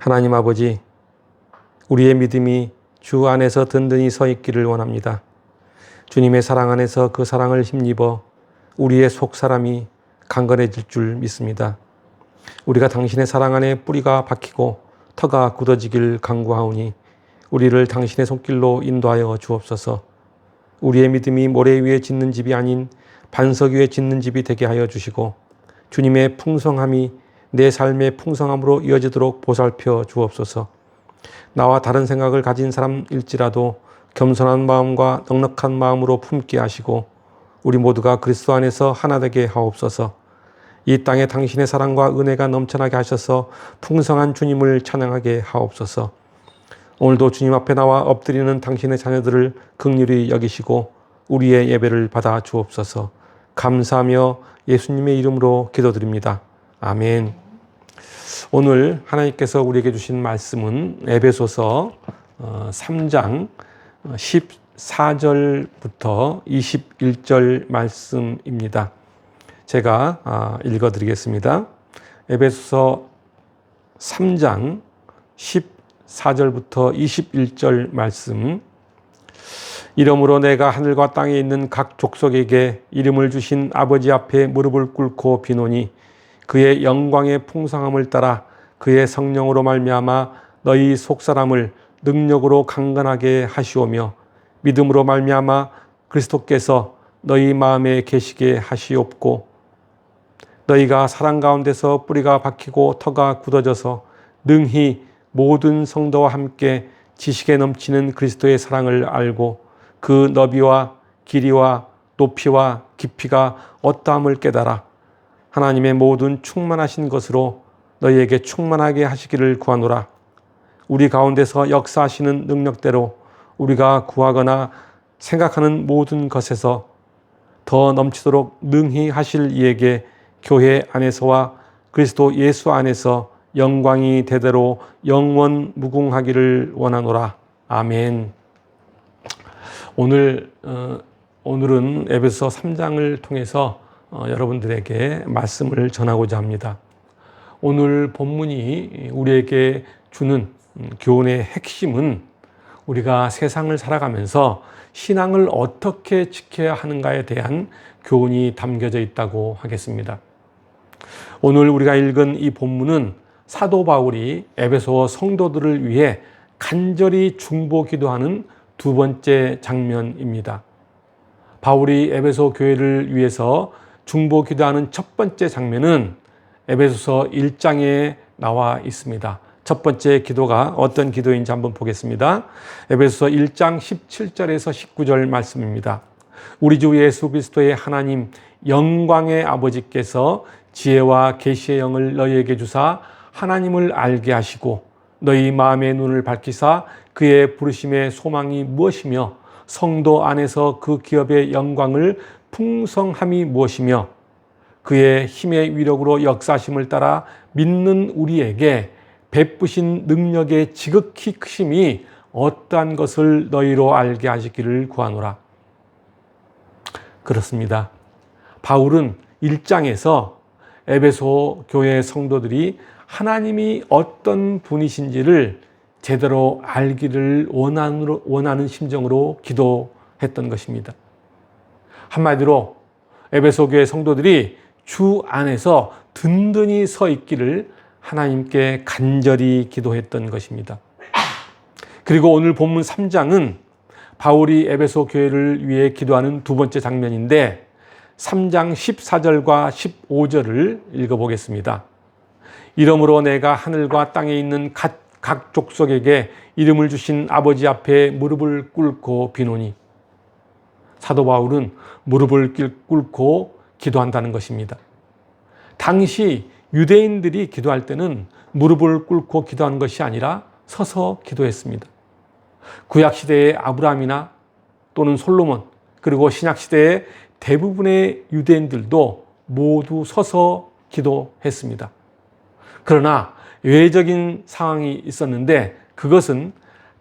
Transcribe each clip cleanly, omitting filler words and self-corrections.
하나님 아버지, 우리의 믿음이 주 안에서 든든히 서 있기를 원합니다. 주님의 사랑 안에서 그 사랑을 힘입어 우리의 속 사람이 강건해질 줄 믿습니다. 우리가 당신의 사랑 안에 뿌리가 박히고 터가 굳어지길 간구하오니 우리를 당신의 손길로 인도하여 주옵소서. 우리의 믿음이 모래 위에 짓는 집이 아닌 반석 위에 짓는 집이 되게 하여 주시고 주님의 풍성함이 내 삶의 풍성함으로 이어지도록 보살펴 주옵소서. 나와 다른 생각을 가진 사람일지라도 겸손한 마음과 넉넉한 마음으로 품게 하시고 우리 모두가 그리스도 안에서 하나 되게 하옵소서. 이 땅에 당신의 사랑과 은혜가 넘쳐나게 하셔서 풍성한 주님을 찬양하게 하옵소서. 오늘도 주님 앞에 나와 엎드리는 당신의 자녀들을 긍휼히 여기시고 우리의 예배를 받아 주옵소서. 감사하며 예수님의 이름으로 기도드립니다. 아멘. 오늘 하나님께서 우리에게 주신 말씀은 에베소서 3장 14절부터 21절 말씀입니다. 제가 읽어드리겠습니다. 에베소서 3장 14절부터 21절 말씀. 이러므로 내가 하늘과 땅에 있는 각 족속에게 이름을 주신 아버지 앞에 무릎을 꿇고 비노니 그의 영광의 풍성함을 따라 그의 성령으로 말미암아 너희 속사람을 능력으로 강건하게 하시오며 믿음으로 말미암아 그리스도께서 너희 마음에 계시게 하시옵고 너희가 사랑 가운데서 뿌리가 박히고 터가 굳어져서 능히 모든 성도와 함께 지식에 넘치는 그리스도의 사랑을 알고 그 너비와 길이와 높이와 깊이가 어떠함을 깨달아 하나님의 모든 충만하신 것으로 너희에게 충만하게 하시기를 구하노라. 우리 가운데서 역사하시는 능력대로 우리가 구하거나 생각하는 모든 것에서 더 넘치도록 능히 하실 이에게 교회 안에서와 그리스도 예수 안에서 영광이 대대로 영원 무궁하기를 원하노라. 아멘. 오늘은 에베소서 3장을 통해서 여러분들에게 말씀을 전하고자 합니다. 오늘 본문이 우리에게 주는 교훈의 핵심은 우리가 세상을 살아가면서 신앙을 어떻게 지켜야 하는가에 대한 교훈이 담겨져 있다고 하겠습니다. 오늘 우리가 읽은 이 본문은 사도 바울이 에베소 성도들을 위해 간절히 중보 기도하는 두 번째 장면입니다. 바울이 에베소 교회를 위해서 중보 기도하는 첫 번째 장면은 에베소서 1장에 나와 있습니다. 첫 번째 기도가 어떤 기도인지 한번 보겠습니다. 에베소서 1장 17절에서 19절 말씀입니다. 우리 주 예수 그리스도의 하나님 영광의 아버지께서 지혜와 계시의 영을 너희에게 주사 하나님을 알게 하시고 너희 마음의 눈을 밝히사 그의 부르심의 소망이 무엇이며 성도 안에서 그 기업의 영광을 풍성함이 무엇이며 그의 힘의 위력으로 역사심을 따라 믿는 우리에게 베푸신 능력의 지극히 크심이 어떠한 것을 너희로 알게 하시기를 구하노라. 그렇습니다. 바울은 1장에서 에베소 교회 성도들이 하나님이 어떤 분이신지를 제대로 알기를 원하는 심정으로 기도했던 것입니다. 한마디로 에베소 교회 성도들이 주 안에서 든든히 서 있기를 하나님께 간절히 기도했던 것입니다. 그리고 오늘 본문 3장은 바울이 에베소 교회를 위해 기도하는 두 번째 장면인데 3장 14절과 15절을 읽어보겠습니다. 이러므로 내가 하늘과 땅에 있는 각 족속에게 이름을 주신 아버지 앞에 무릎을 꿇고 비노니 사도 바울은 무릎을 꿇고 기도한다는 것입니다. 당시 유대인들이 기도할 때는 무릎을 꿇고 기도하는 것이 아니라 서서 기도했습니다. 구약시대의 아브라함이나 또는 솔로몬 그리고 신약시대의 대부분의 유대인들도 모두 서서 기도했습니다. 그러나 외적인 상황이 있었는데 그것은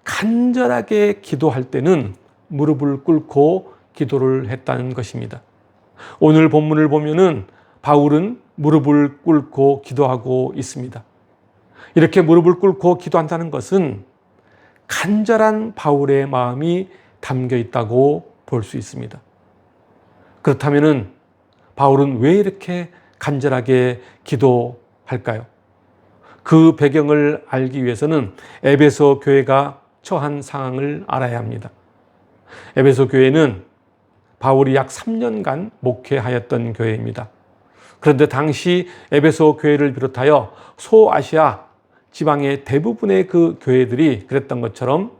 간절하게 기도할 때는 무릎을 꿇고 기도를 했다는 것입니다. 오늘 본문을 보면은 바울은 무릎을 꿇고 기도하고 있습니다. 이렇게 무릎을 꿇고 기도한다는 것은 간절한 바울의 마음이 담겨 있다고 볼 수 있습니다. 그렇다면 바울은 왜 이렇게 간절하게 기도할까요? 그 배경을 알기 위해서는 에베소 교회가 처한 상황을 알아야 합니다. 에베소 교회는 바울이 약 3년간 목회하였던 교회입니다. 그런데 당시 에베소 교회를 비롯하여 소아시아 지방의 대부분의 그 교회들이 그랬던 것처럼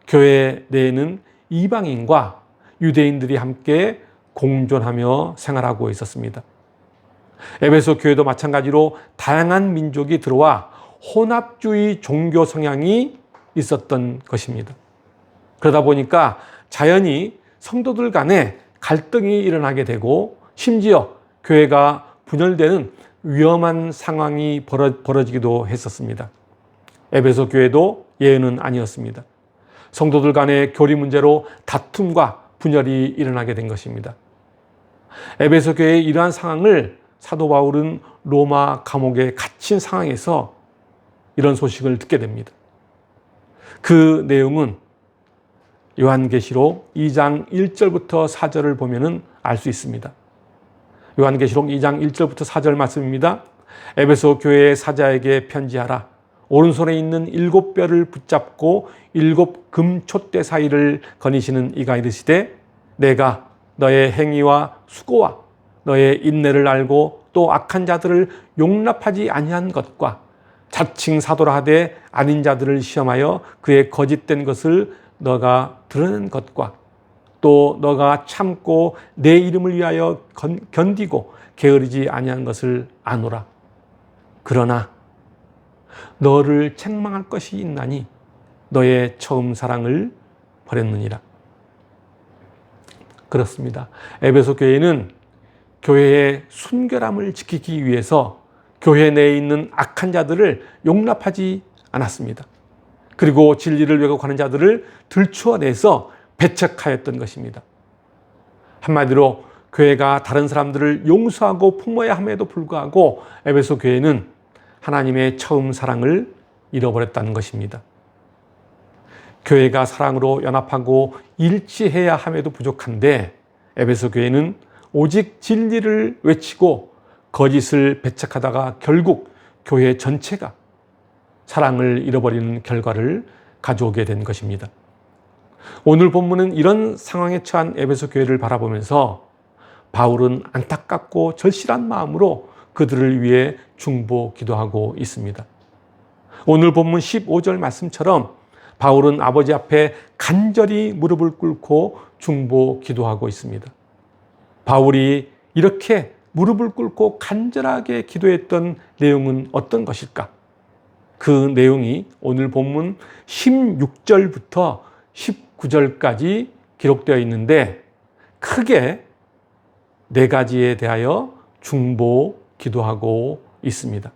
교회 내에는 이방인과 유대인들이 함께 공존하며 생활하고 있었습니다. 에베소 교회도 마찬가지로 다양한 민족이 들어와 혼합주의 종교 성향이 있었던 것입니다. 그러다 보니까 자연히 성도들 간에 갈등이 일어나게 되고 심지어 교회가 분열되는 위험한 상황이 벌어지기도 했었습니다. 에베소 교회도 예외는 아니었습니다. 성도들 간의 교리 문제로 다툼과 분열이 일어나게 된 것입니다. 에베소 교회의 이러한 상황을 사도 바울은 로마 감옥에 갇힌 상황에서 이런 소식을 듣게 됩니다. 그 내용은 요한계시록 2장 1절부터 4절을 보면 알 수 있습니다. 요한계시록 2장 1절부터 4절 말씀입니다. 에베소 교회의 사자에게 편지하라. 오른손에 있는 7뼈를 붙잡고 7 금촛대 사이를 거니시는 이가 이르시되 내가 너의 행위와 수고와 너의 인내를 알고 또 악한 자들을 용납하지 아니한 것과 자칭 사도라 하되 아닌 자들을 시험하여 그의 거짓된 것을 너가 드러낸 것과 또 너가 참고 내 이름을 위하여 견디고 게으르지 아니한 것을 아노라. 그러나 너를 책망할 것이 있나니 너의 처음 사랑을 버렸느니라. 그렇습니다. 에베소 교회는 교회의 순결함을 지키기 위해서 교회 내에 있는 악한 자들을 용납하지 않았습니다. 그리고 진리를 왜곡하는 자들을 들추어내서 배척하였던 것입니다. 한마디로 교회가 다른 사람들을 용서하고 품어야 함에도 불구하고 에베소 교회는 하나님의 처음 사랑을 잃어버렸다는 것입니다. 교회가 사랑으로 연합하고 일치해야 함에도 부족한데 에베소 교회는 오직 진리를 외치고 거짓을 배척하다가 결국 교회 전체가 사랑을 잃어버리는 결과를 가져오게 된 것입니다. 오늘 본문은 이런 상황에 처한 에베소 교회를 바라보면서 바울은 안타깝고 절실한 마음으로 그들을 위해 중보 기도하고 있습니다. 오늘 본문 15절 말씀처럼 바울은 아버지 앞에 간절히 무릎을 꿇고 중보 기도하고 있습니다. 바울이 이렇게 무릎을 꿇고 간절하게 기도했던 내용은 어떤 것일까? 그 내용이 오늘 본문 16절부터 19절까지 기록되어 있는데 크게 4가지에 대하여 중보 기도하고 있습니다.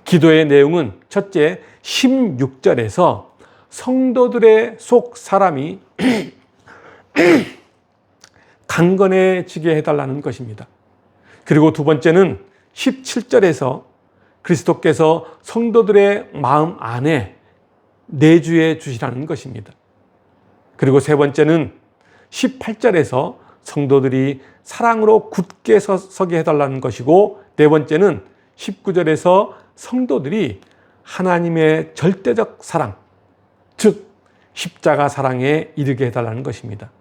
기도의 내용은 첫째 16절에서 성도들의 속 사람이 강건해지게 해달라는 것입니다. 그리고 두 번째는 17절에서 그리스도께서 성도들의 마음 안에 내주해 주시라는 것입니다. 그리고 세 번째는 18절에서 성도들이 사랑으로 굳게 서게 해달라는 것이고 네 번째는 19절에서 성도들이 하나님의 절대적 사랑, 즉 십자가 사랑에 이르게 해달라는 것입니다.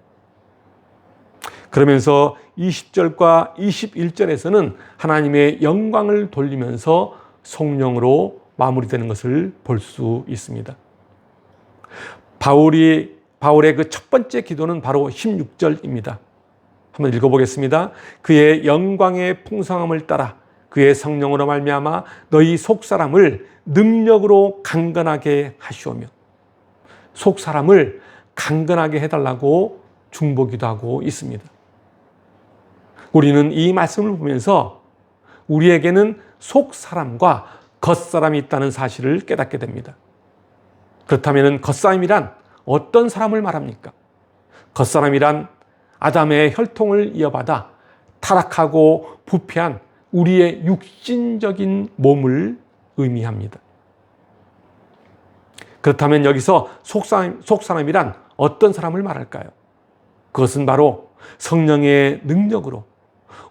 그러면서 20절과 21절에서는 하나님의 영광을 돌리면서 성령으로 마무리되는 것을 볼 수 있습니다. 바울의 그 첫 번째 기도는 바로 16절입니다. 한번 읽어보겠습니다. 그의 영광의 풍성함을 따라 그의 성령으로 말미암아 너희 속사람을 능력으로 강건하게 하시오며, 속사람을 강건하게 해달라고 중보기도 하고 있습니다. 우리는 이 말씀을 보면서 우리에게는 속사람과 겉사람이 있다는 사실을 깨닫게 됩니다. 그렇다면 겉사람이란 어떤 사람을 말합니까? 겉사람이란 아담의 혈통을 이어받아 타락하고 부패한 우리의 육신적인 몸을 의미합니다. 그렇다면 여기서 속사람이란 어떤 사람을 말할까요? 그것은 바로 성령의 능력으로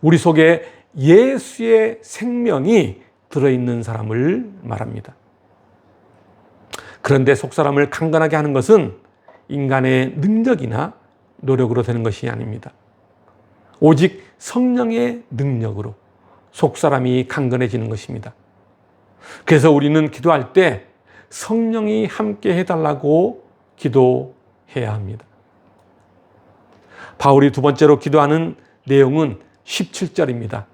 우리 속에 예수의 생명이 들어있는 사람을 말합니다. 그런데 속사람을 강건하게 하는 것은 인간의 능력이나 노력으로 되는 것이 아닙니다. 오직 성령의 능력으로 속사람이 강건해지는 것입니다. 그래서 우리는 기도할 때 성령이 함께 해달라고 기도해야 합니다. 바울이 두 번째로 기도하는 내용은 17절입니다.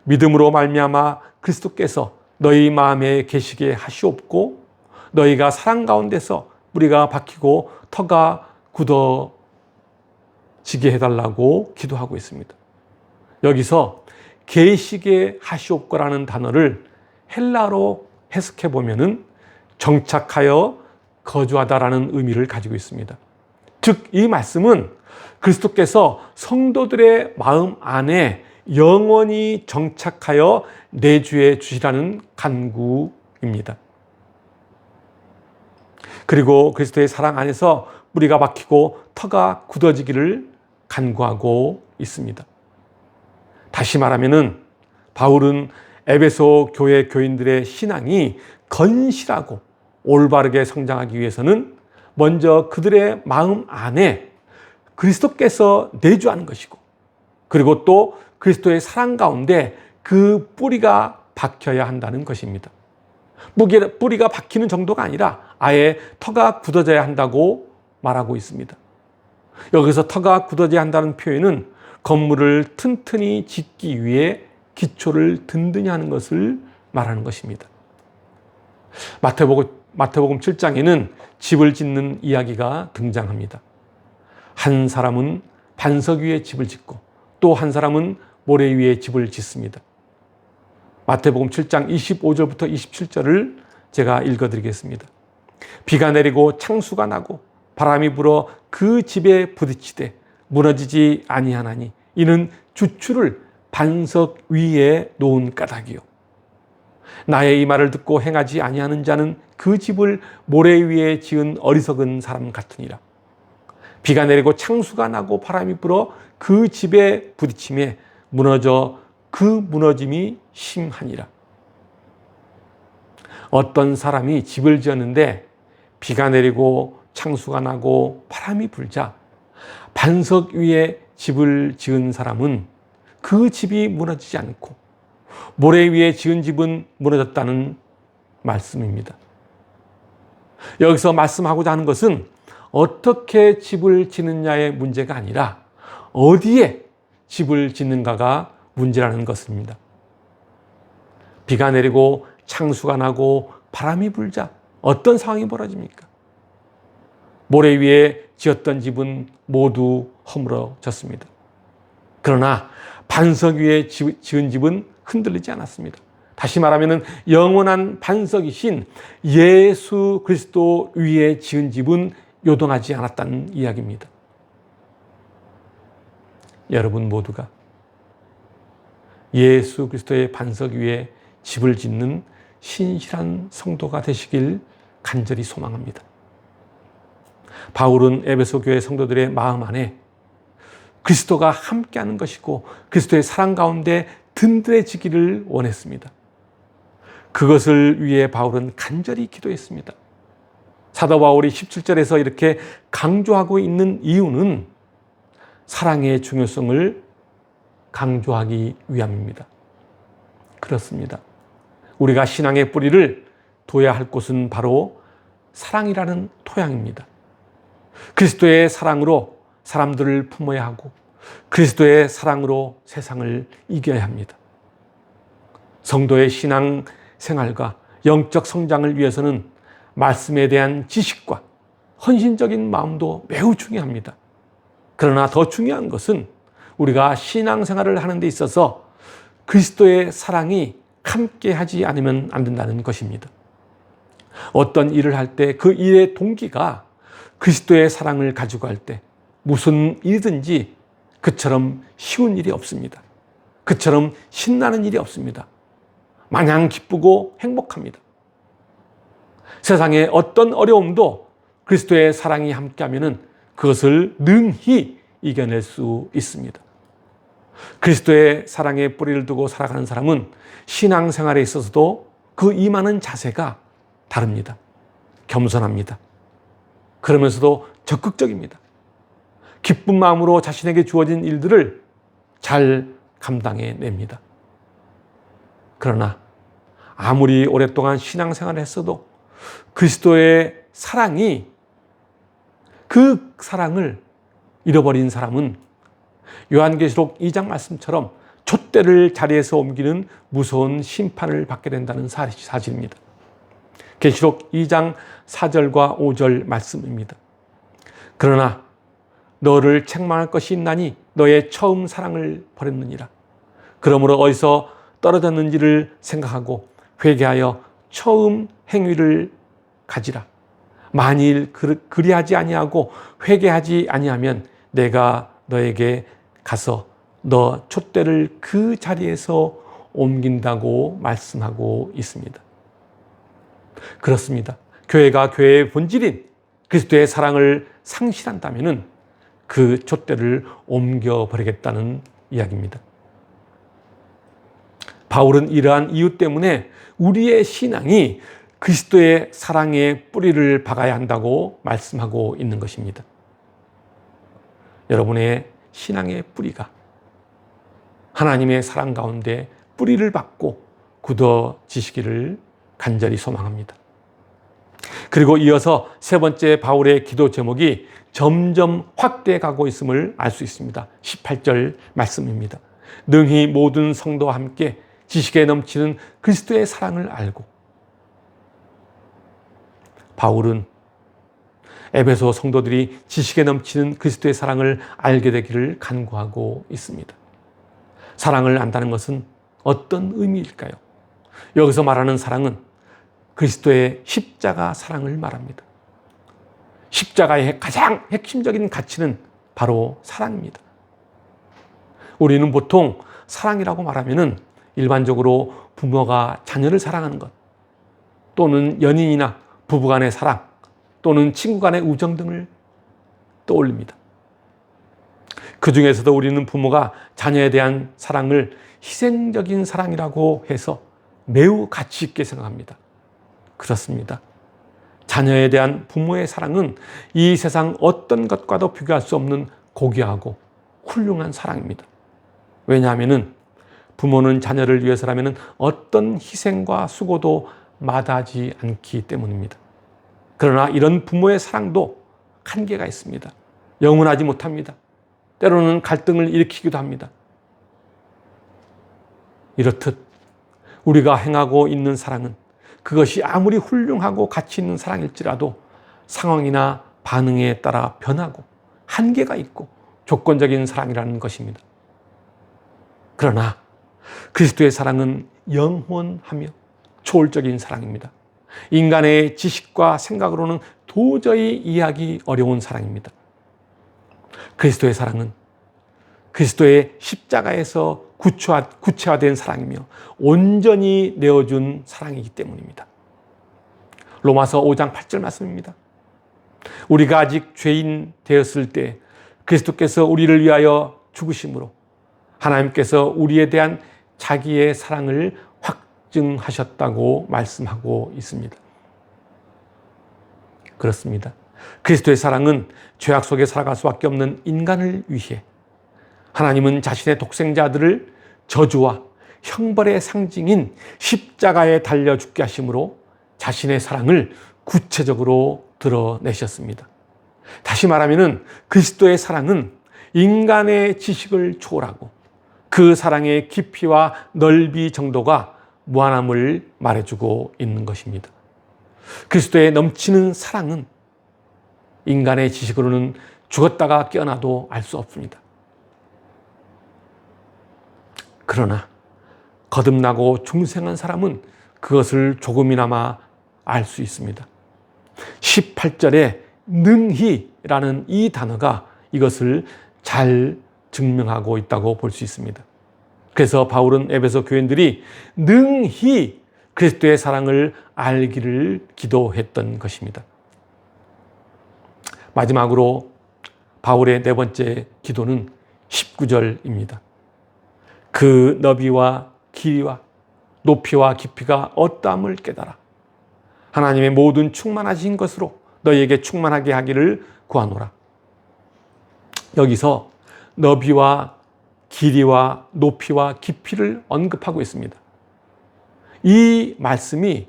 믿음으로 말미암아 그리스도께서 너희 마음에 계시게 하시옵고 너희가 사랑 가운데서 뿌리가 박히고 터가 굳어지게 해달라고 기도하고 있습니다. 여기서 계시게 하시옵고라는 단어를 헬라어로 해석해 보면은 정착하여 거주하다라는 의미를 가지고 있습니다. 즉, 이 말씀은 그리스도께서 성도들의 마음 안에 영원히 정착하여 내주해 주시라는 간구입니다. 그리고 그리스도의 사랑 안에서 뿌리가 박히고 터가 굳어지기를 간구하고 있습니다. 다시 말하면은 바울은 에베소 교회 교인들의 신앙이 건실하고 올바르게 성장하기 위해서는 먼저 그들의 마음 안에 그리스도께서 내주하는 것이고, 그리고 또 그리스도의 사랑 가운데 그 뿌리가 박혀야 한다는 것입니다. 뿌리가 박히는 정도가 아니라 아예 터가 굳어져야 한다고 말하고 있습니다. 여기서 터가 굳어져야 한다는 표현은 건물을 튼튼히 짓기 위해 기초를 든든히 하는 것을 말하는 것입니다. 마태복음 7장에는 집을 짓는 이야기가 등장합니다. 한 사람은 반석 위에 집을 짓고 또 한 사람은 모래 위에 집을 짓습니다. 마태복음 7장 25절부터 27절을 제가 읽어드리겠습니다. 비가 내리고 창수가 나고 바람이 불어 그 집에 부딪히되 무너지지 아니하나니 이는 주추를 반석 위에 놓은 까닭이요. 나의 이 말을 듣고 행하지 아니하는 자는 그 집을 모래 위에 지은 어리석은 사람 같으니라. 비가 내리고 창수가 나고 바람이 불어 그 집에 부딪힘에 무너져 그 무너짐이 심하니라. 어떤 사람이 집을 지었는데 비가 내리고 창수가 나고 바람이 불자 반석 위에 집을 지은 사람은 그 집이 무너지지 않고 모래 위에 지은 집은 무너졌다는 말씀입니다. 여기서 말씀하고자 하는 것은 어떻게 집을 짓느냐의 문제가 아니라 어디에 집을 짓는가가 문제라는 것입니다. 비가 내리고 창수가 나고 바람이 불자 어떤 상황이 벌어집니까? 모래 위에 지었던 집은 모두 허물어졌습니다. 그러나 반석 위에 지은 집은 흔들리지 않았습니다. 다시 말하면 영원한 반석이신 예수 그리스도 위에 지은 집은 요동하지 않았다는 이야기입니다. 여러분 모두가 예수 그리스도의 반석 위에 집을 짓는 신실한 성도가 되시길 간절히 소망합니다. 바울은 에베소 교회 성도들의 마음 안에 그리스도가 함께하는 것이고 그리스도의 사랑 가운데 든든해지기를 원했습니다. 그것을 위해 바울은 간절히 기도했습니다. 사도 바울이 17절에서 이렇게 강조하고 있는 이유는 사랑의 중요성을 강조하기 위함입니다. 그렇습니다. 우리가 신앙의 뿌리를 둬야 할 곳은 바로 사랑이라는 토양입니다. 그리스도의 사랑으로 사람들을 품어야 하고 그리스도의 사랑으로 세상을 이겨야 합니다. 성도의 신앙 생활과 영적 성장을 위해서는 말씀에 대한 지식과 헌신적인 마음도 매우 중요합니다. 그러나 더 중요한 것은 우리가 신앙생활을 하는 데 있어서 그리스도의 사랑이 함께하지 않으면 안 된다는 것입니다. 어떤 일을 할 때 그 일의 동기가 그리스도의 사랑을 가지고 할 때 무슨 일이든지 그처럼 쉬운 일이 없습니다. 그처럼 신나는 일이 없습니다. 마냥 기쁘고 행복합니다. 세상의 어떤 어려움도 그리스도의 사랑이 함께하면 그것을 능히 이겨낼 수 있습니다. 그리스도의 사랑에 뿌리를 두고 살아가는 사람은 신앙생활에 있어서도 그 임하는 자세가 다릅니다. 겸손합니다. 그러면서도 적극적입니다. 기쁜 마음으로 자신에게 주어진 일들을 잘 감당해냅니다. 그러나 아무리 오랫동안 신앙생활을 했어도 그리스도의 사랑이, 그 사랑을 잃어버린 사람은 요한계시록 2장 말씀처럼 촛대를 자리에서 옮기는 무서운 심판을 받게 된다는 사실입니다. 계시록 2장 4절과 5절 말씀입니다. 그러나 너를 책망할 것이 있나니 너의 처음 사랑을 버렸느니라. 그러므로 어디서 떨어졌는지를 생각하고 회개하여 처음 행위를 가지라. 만일 그리하지 아니하고 회개하지 아니하면 내가 너에게 가서 너 촛대를 그 자리에서 옮긴다고 말씀하고 있습니다. 그렇습니다. 교회가 교회의 본질인 그리스도의 사랑을 상실한다면 그 촛대를 옮겨버리겠다는 이야기입니다. 바울은 이러한 이유 때문에 우리의 신앙이 그리스도의 사랑에 뿌리를 박아야 한다고 말씀하고 있는 것입니다. 여러분의 신앙의 뿌리가 하나님의 사랑 가운데 뿌리를 박고 굳어지시기를 간절히 소망합니다. 그리고 이어서 세 번째 바울의 기도 제목이 점점 확대해 가고 있음을 알 수 있습니다. 18절 말씀입니다. 능히 모든 성도와 함께 지식에 넘치는 그리스도의 사랑을 알고. 바울은 에베소 성도들이 지식에 넘치는 그리스도의 사랑을 알게 되기를 간구하고 있습니다. 사랑을 안다는 것은 어떤 의미일까요? 여기서 말하는 사랑은 그리스도의 십자가 사랑을 말합니다. 십자가의 가장 핵심적인 가치는 바로 사랑입니다. 우리는 보통 사랑이라고 말하면 일반적으로 부모가 자녀를 사랑하는 것, 또는 연인이나 부부간의 사랑, 또는 친구 간의 우정 등을 떠올립니다. 그 중에서도 우리는 부모가 자녀에 대한 사랑을 희생적인 사랑이라고 해서 매우 가치 있게 생각합니다. 그렇습니다. 자녀에 대한 부모의 사랑은 이 세상 어떤 것과도 비교할 수 없는 고귀하고 훌륭한 사랑입니다. 왜냐하면 부모는 자녀를 위해서라면 어떤 희생과 수고도 마다하지 않기 때문입니다. 그러나 이런 부모의 사랑도 한계가 있습니다. 영원하지 못합니다. 때로는 갈등을 일으키기도 합니다. 이렇듯 우리가 행하고 있는 사랑은 그것이 아무리 훌륭하고 가치 있는 사랑일지라도 상황이나 반응에 따라 변하고 한계가 있고 조건적인 사랑이라는 것입니다. 그러나 그리스도의 사랑은 영원하며 초월적인 사랑입니다. 인간의 지식과 생각으로는 도저히 이해하기 어려운 사랑입니다. 그리스도의 사랑은 그리스도의 십자가에서 구체화된 사랑이며 온전히 내어준 사랑이기 때문입니다. 로마서 5장 8절 말씀입니다. 우리가 아직 죄인 되었을 때 그리스도께서 우리를 위하여 죽으심으로 하나님께서 우리에 대한 자기의 사랑을 확증하셨다고 말씀하고 있습니다. 그렇습니다. 그리스도의 사랑은 죄악 속에 살아갈 수밖에 없는 인간을 위해 하나님은 자신의 독생자들을 저주와 형벌의 상징인 십자가에 달려 죽게 하심으로 자신의 사랑을 구체적으로 드러내셨습니다. 다시 말하면 그리스도의 사랑은 인간의 지식을 초월하고 그 사랑의 깊이와 넓이 정도가 무한함을 말해주고 있는 것입니다. 그리스도의 넘치는 사랑은 인간의 지식으로는 죽었다가 깨어나도 알 수 없습니다. 그러나 거듭나고 중생한 사람은 그것을 조금이나마 알 수 있습니다. 18절에 능히라는 이 단어가 이것을 잘 증명하고 있다고 볼 수 있습니다. 그래서 바울은 에베소 교인들이 능히 그리스도의 사랑을 알기를 기도했던 것입니다. 마지막으로 바울의 네 번째 기도는 19절입니다. 그 너비와 길이와 높이와 깊이가 어떠함을 깨달아 하나님의 모든 충만하신 것으로 너희에게 충만하게 하기를 구하노라. 여기서 너비와 길이와 높이와 깊이를 언급하고 있습니다. 이 말씀이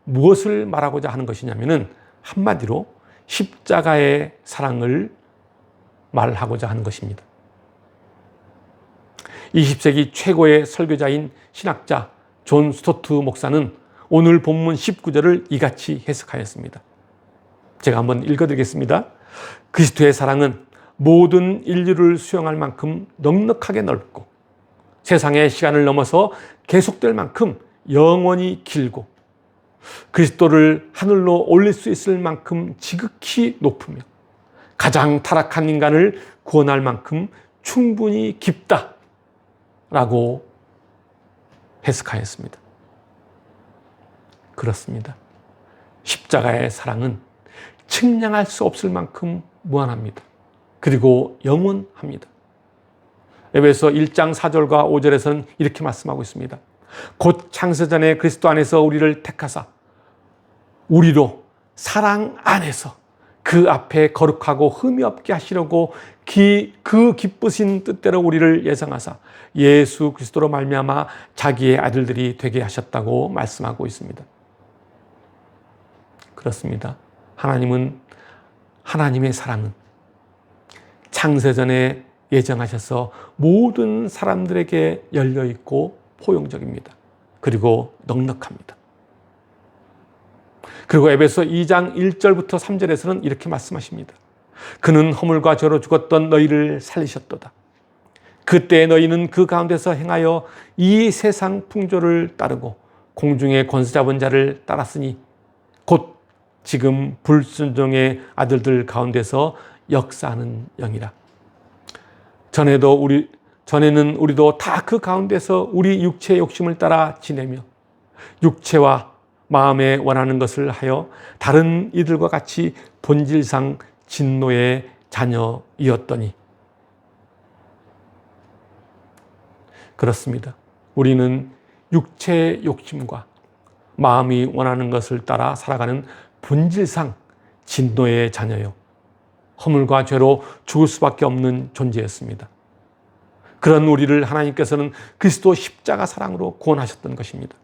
무엇을 말하고자 하는 것이냐면은 한마디로 십자가의 사랑을 말하고자 하는 것입니다. 20세기 최고의 설교자인 신학자 존 스토트 목사는 오늘 본문 19절을 이같이 해석하였습니다. 제가 한번 읽어드리겠습니다. 그리스도의 사랑은 모든 인류를 수용할 만큼 넉넉하게 넓고 세상의 시간을 넘어서 계속될 만큼 영원히 길고 그리스도를 하늘로 올릴 수 있을 만큼 지극히 높으며 가장 타락한 인간을 구원할 만큼 충분히 깊다라고 해석하였습니다. 그렇습니다. 십자가의 사랑은 측량할 수 없을 만큼 무한합니다. 그리고 영원합니다. 에베소 1장 4절과 5절에서는 이렇게 말씀하고 있습니다. 곧 창세전에 그리스도 안에서 우리를 택하사 우리로 사랑 안에서 그 앞에 거룩하고 흠이 없게 하시려고 그 기쁘신 뜻대로 우리를 예정하사 예수 그리스도로 말미암아 자기의 아들들이 되게 하셨다고 말씀하고 있습니다. 그렇습니다. 하나님의 사랑은 창세전에 예정하셔서 모든 사람들에게 열려있고 포용적입니다. 그리고 넉넉합니다. 그리고 에베소 2장 1절부터 3절에서는 이렇게 말씀하십니다. 그는 허물과 죄로 죽었던 너희를 살리셨도다. 그때 너희는 그 가운데서 행하여 이 세상 풍조를 따르고 공중의 권세 잡은 자를 따랐으니 곧 지금 불순종의 아들들 가운데서 역사하는 영이라. 전에는 우리도 다 그 가운데서 우리 육체의 욕심을 따라 지내며 육체와 마음에 원하는 것을 하여 다른 이들과 같이 본질상 진노의 자녀이었더니. 그렇습니다. 우리는 육체의 욕심과 마음이 원하는 것을 따라 살아가는 본질상 진노의 자녀요, 허물과 죄로 죽을 수밖에 없는 존재였습니다. 그런 우리를 하나님께서는 그리스도 십자가 사랑으로 구원하셨던 것입니다.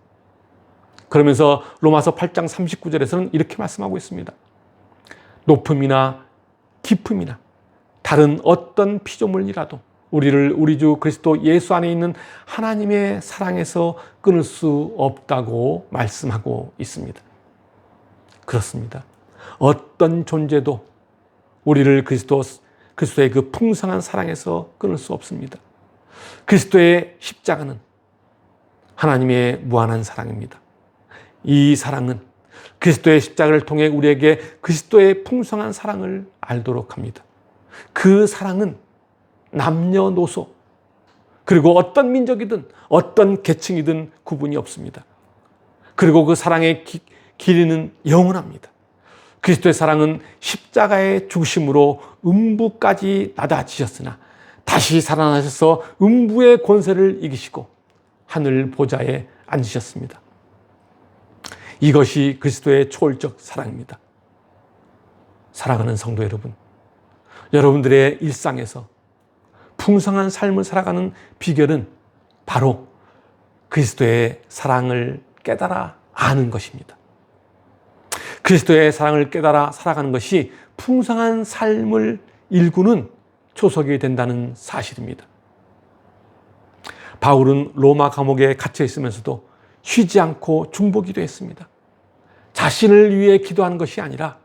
그러면서 로마서 8장 39절에서는 이렇게 말씀하고 있습니다. 높음이나 깊음이나 다른 어떤 피조물이라도 우리를 우리 주 그리스도 예수 안에 있는 하나님의 사랑에서 끊을 수 없다고 말씀하고 있습니다. 그렇습니다. 어떤 존재도 우리를 그리스도의 그 풍성한 사랑에서 끊을 수 없습니다. 그리스도의 십자가는 하나님의 무한한 사랑입니다. 이 사랑은 그리스도의 십자가를 통해 우리에게 그리스도의 풍성한 사랑을 알도록 합니다. 그 사랑은 남녀노소 그리고 어떤 민족이든 어떤 계층이든 구분이 없습니다. 그리고 그 사랑의 길이는 영원합니다. 그리스도의 사랑은 십자가의 죽으심으로 음부까지 낮아지셨으나 다시 살아나셔서 음부의 권세를 이기시고 하늘 보좌에 앉으셨습니다. 이것이 그리스도의 초월적 사랑입니다. 사랑하는 성도 여러분, 여러분들의 일상에서 풍성한 삶을 살아가는 비결은 바로 그리스도의 사랑을 깨달아 아는 것입니다. 그리스도의 사랑을 깨달아 살아가는 것이 풍성한 삶을 일구는 초석이 된다는 사실입니다. 바울은 로마 감옥에 갇혀 있으면서도 쉬지 않고 중보기도 했습니다. 자신을 위해 기도한 것이 아니라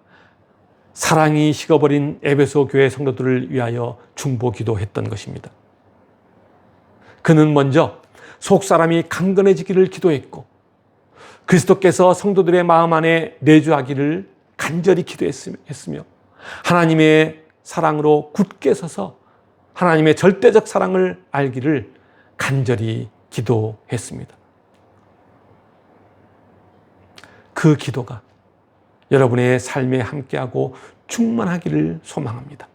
사랑이 식어버린 에베소 교회 성도들을 위하여 중보기도했던 것입니다. 그는 먼저 속사람이 강건해지기를 기도했고 그리스도께서 성도들의 마음 안에 내주하기를 간절히 기도했으며 하나님의 사랑으로 굳게 서서 하나님의 절대적 사랑을 알기를 간절히 기도했습니다. 그 기도가 여러분의 삶에 함께하고 충만하기를 소망합니다.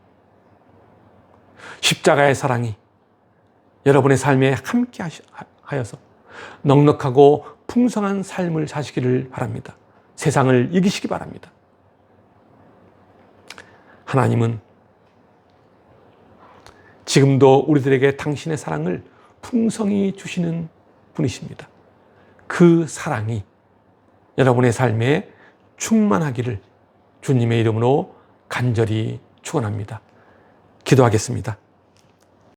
십자가의 사랑이 여러분의 삶에 함께 하여서 넉넉하고 풍성한 삶을 사시기를 바랍니다. 세상을 이기시기 바랍니다. 하나님은 지금도 우리들에게 당신의 사랑을 풍성히 주시는 분이십니다. 그 사랑이 여러분의 삶에 충만하기를 주님의 이름으로 간절히 축원합니다. 기도하겠습니다.